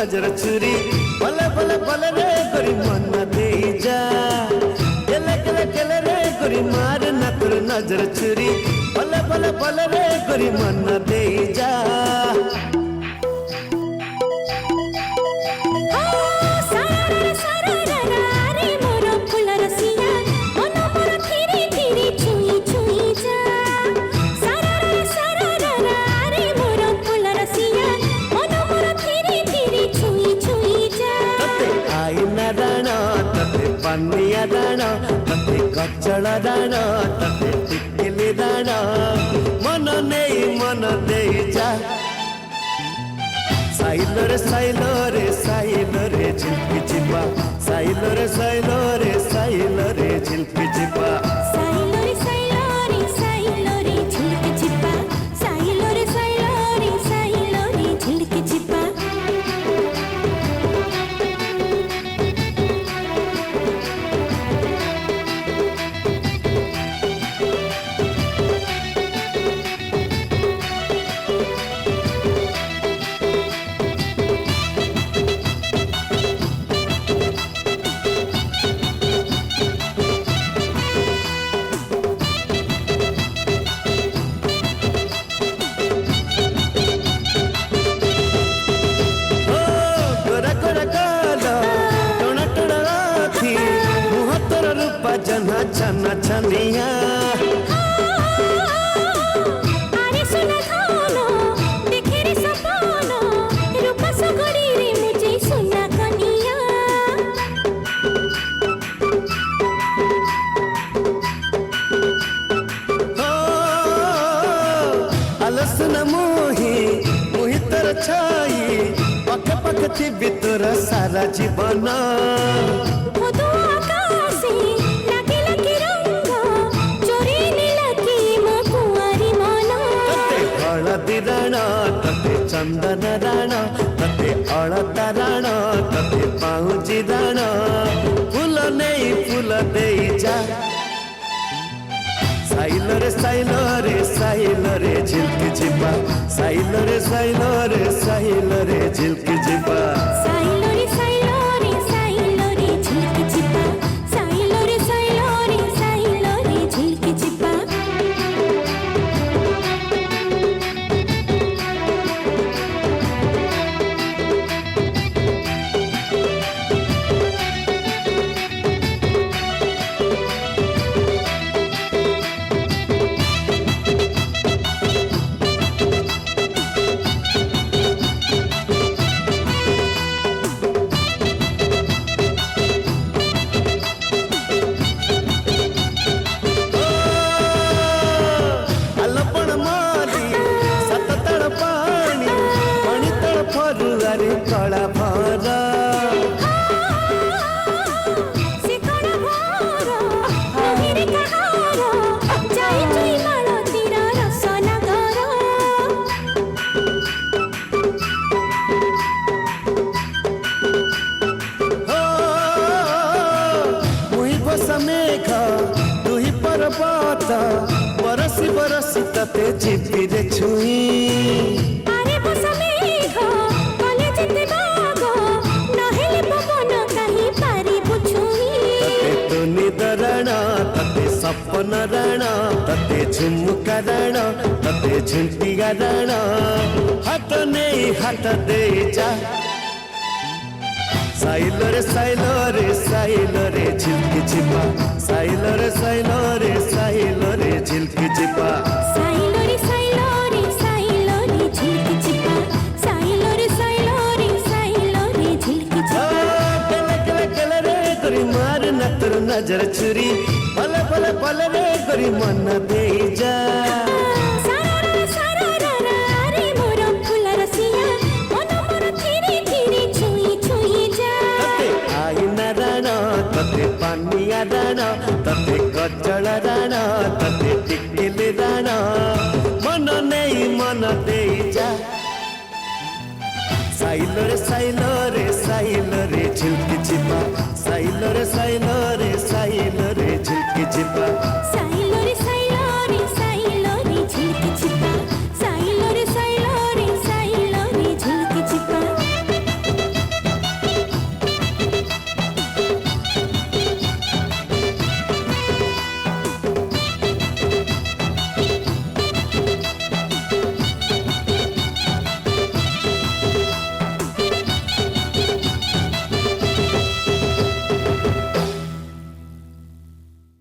नजर छुरी भले भले भले रे गोरी मन दे जा केले केले केले रे गोरी मार ना तोर नजर छुरी भले भले भले रे गोरी मन दे जा पनिया दाना तते कचड़ा दाना तते टिकली दाना मन दे जा साइलो रे झिल्पी चिपा साइलो रे झिल्पी चिपा जना छना छनिया अरे सुना थानो देखे रे सपनो रूपा सगड़ी रे मुझे सुना कनिया अलसन मोही तर छाई पक पक थी बितर सारा जीवन राणा तते चंदन राणा तते अलता राणा तते पाउजी राणा फूल नहीं फूल दे जा साइलो रे झिल्की चिपा साइलो रे झिल्की चिपा कड़ा भरा से कड़ा भरा मेरे कहारा जाई तुई मालो तेरा रसना गरा मुई बसमेघ तुही पर्वत बरसी बरसी तते जिपी रे छुई अरे बसमेघ राणा तते सपन राणा तते झुमका राणा तते झुंटिया राणा हाथ नहीं हाथ दे जा साइलो रे झिल्की चिपा साइलो रे झिल्की चिपा मार न तोर नजर छुरी भले भले भले रे गोरी मन दे जा रे मोर फूल रसिया मन मोर धीरे धीरे छुई छुई जा तते आईना राणा तते पानिया राणा तते कचड़ा राणा तते टिकली राणा मन नहीं मन दे जा साइलो रे झिल्की चिपा साइलो रे झिल्की चिपा।